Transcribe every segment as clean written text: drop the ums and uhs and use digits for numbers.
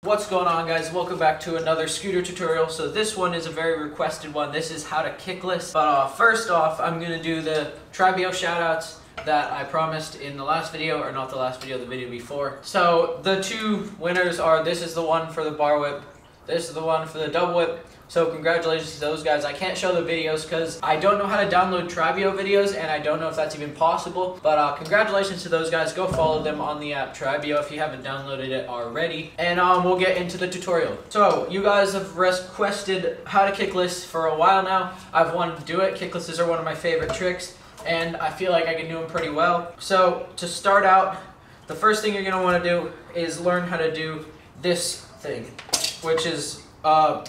What's going on, guys? Welcome back to another scooter tutorial. So this one is a very requested one. This is how to kickless. But first off, I'm going to do the Trabio shoutouts that I promised in the last video, or not the last video, the video before. So the two winners are, this is the one for the bar whip, this is the one for the double whip. So congratulations to those guys. I can't show the videos because I don't know how to download Trabio videos, and I don't know if that's even possible. But kongratulations to those guys. Go follow them on the app Trabio if you haven't downloaded it already. And we'll get into the tutorial. So you guys have requested how to kickless for a while now. I've wanted to do it. Kicklesses are one of my favorite tricks, and I feel like I can do them pretty well. So to start out, the first thing you're going to want to do is learn how to do this thing, which is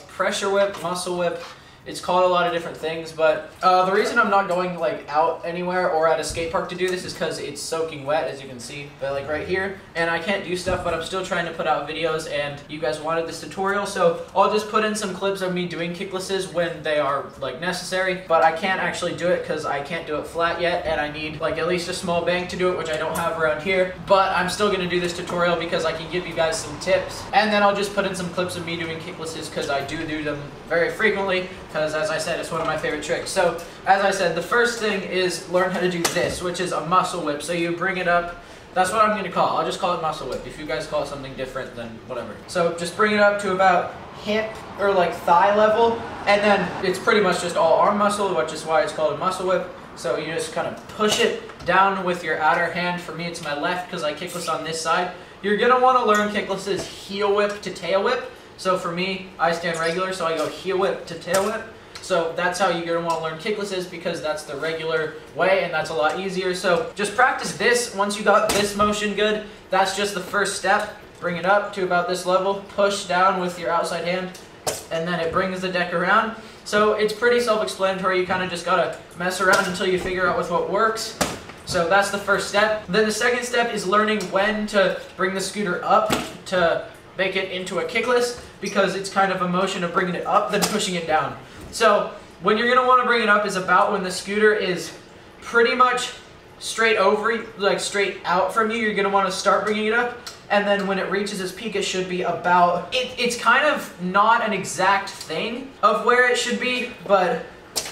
pressure whip, muscle whip. It's called a lot of different things, but the reason I'm not going like out anywhere or at a skate park to do this is because it's soaking wet, as you can see, but like right here, and I can't do stuff, but I'm still trying to put out videos, and you guys wanted this tutorial, so I'll just put in some clips of me doing kicklesses when they are like necessary, but I can't actually do it because I can't do it flat yet, and I need like at least a small bank to do it, which I don't have around here. But I'm still going to do this tutorial because I can give you guys some tips, and then I'll just put in some clips of me doing kicklesses because I do them very frequently, because as I said, it's one of my favorite tricks. So as I said, the first thing is learn how to do this, which is a muscle whip. So you bring it up, that's what I'm going to call it. I'll just call it muscle whip. If you guys call it something different, then whatever. So just bring it up to about hip or like thigh level, and then it's pretty much just all arm muscle, which is why it's called a muscle whip. So you just kind of push it down with your outer hand. For me, it's my left because I kickless on this side. You're going to want to learn kicklesses heel whip to tail whip. So for me, I stand regular, so I go heel whip to tail whip. So that's how you're going to want to learn kicklesses, because that's the regular way, and that's a lot easier. So just practice this. Once you got this motion good, that's just the first step. Bring it up to about this level, push down with your outside hand, and then it brings the deck around. So it's pretty self-explanatory. You kind of just got to mess around until you figure out with what works. So that's the first step. Then the second step is learning when to bring the scooter up to make it into a kickless, because it's kind of a motion of bringing it up, then pushing it down. So when you're going to want to bring it up is about when the scooter is pretty much straight over, like straight out from you. You're going to want to start bringing it up, and then when it reaches its peak, it should be about, it's kind of not an exact thing of where it should be, but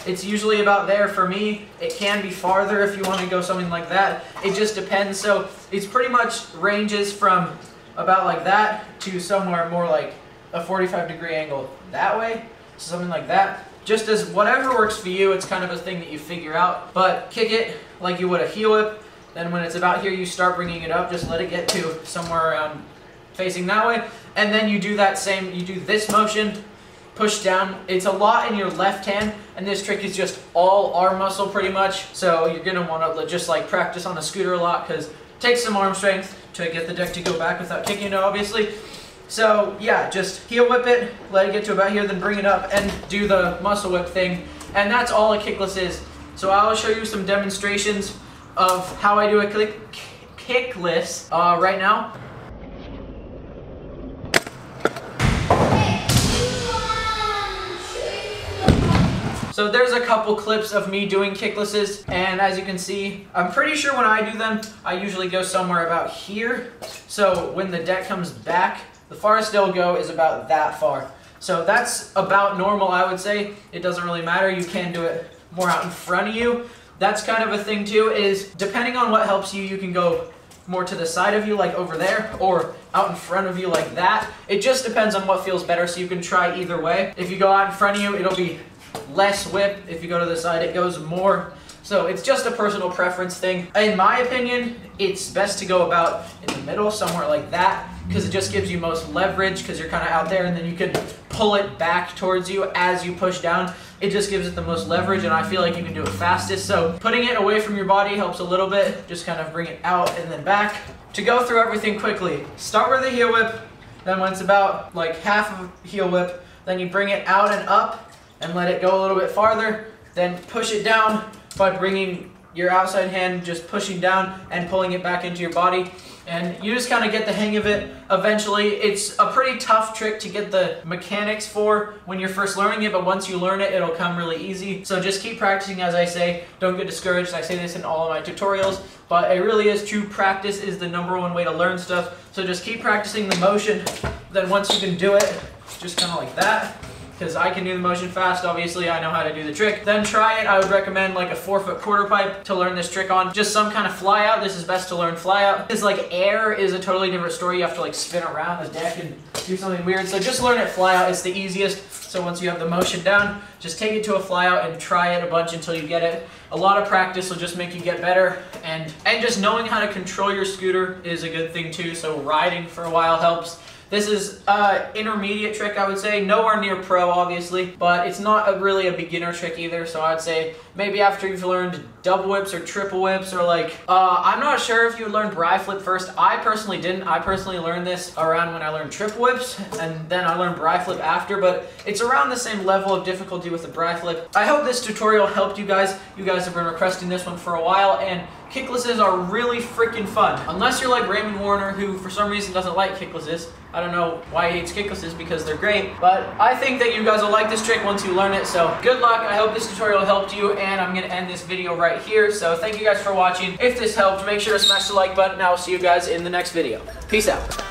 it's usually about there for me. It can be farther if you want to go something like that. It just depends. So it's pretty much ranges from about like that to somewhere more like a 45-degree angle that way, so something like that. Just as whatever works for you, it's kind of a thing that you figure out. But kick it like you would a heel whip. Then when it's about here, you start bringing it up. Just let it get to somewhere around facing that way, and then you do that same. You do this motion, push down. It's a lot in your left hand, and this trick is just all arm muscle pretty much. So you're gonna want to just like practice on a scooter a lot, because it takes some arm strength to get the deck to go back without kicking it, obviously. So yeah, just heel whip it, let it get to about here, then bring it up and do the muscle whip thing. And that's all a kickless is. So I will show you some demonstrations of how I do a kickless right now. So there's a couple clips of me doing kicklesses, and as you can see, I'm pretty sure when I do them, I usually go somewhere about here. So when the deck comes back, the farthest they'll go is about that far. So that's about normal, I would say. It doesn't really matter. You can do it more out in front of you. That's kind of a thing too, is depending on what helps you, you can go more to the side of you, like over there, or out in front of you like that. It just depends on what feels better, so you can try either way. If you go out in front of you, it'll be less whip. If you go to the side, it goes more. So it's just a personal preference thing. In my opinion, it's best to go about in the middle, somewhere like that, because it just gives you most leverage, because you're kind of out there, and then you can pull it back towards you as you push down. It just gives it the most leverage, and I feel like you can do it fastest. So putting it away from your body helps a little bit. Just kind of bring it out and then back. To go through everything quickly, start with a heel whip. Then when it's about like half of a heel whip, then you bring it out and up and let it go a little bit farther. Then push it down by bringing your outside hand, just pushing down and pulling it back into your body. and you just kind of get the hang of it eventually. It's a pretty tough trick to get the mechanics for when you're first learning it, but once you learn it, it'll come really easy. So just keep practicing, as I say. Don't get discouraged. I say this in all of my tutorials, but it really is true. Practice is the #1 way to learn stuff. So just keep practicing the motion. Then once you can do it, just kind of like that, because I can do the motion fast, obviously I know how to do the trick. Then try it. I would recommend like a 4-foot quarter pipe to learn this trick on. Just some kind of fly out. This is best to learn fly out. Because like air is a totally different story. You have to like spin around the deck and do something weird. So just learn it fly out. It's the easiest. So once you have the motion down, just take it to a fly out and try it a bunch until you get it. A lot of practice will just make you get better, and just knowing how to control your scooter is a good thing too. So riding for a while helps. This is an intermediate trick, I would say. Nowhere near pro, obviously, but it's not really a beginner trick either. So I'd say maybe after you've learned double whips or triple whips, or like, I'm not sure if you learned bri flip first. I personally didn't. I personally learned this around when I learned triple whips, and then I learned bri flip after, but it's around the same level of difficulty with the bri flip. I hope this tutorial helped you guys. You guys have been requesting this one for a while, and kicklesses are really freaking fun. Unless you're like Raymond Warner, who for some reason doesn't like kicklesses. I don't know why he hates kicklesses, because they're great. But I think that you guys will like this trick once you learn it. So good luck. I hope this tutorial helped you, and I'm going to end this video right here. So thank you guys for watching. If this helped, make sure to smash the like button. I will see you guys in the next video. Peace out.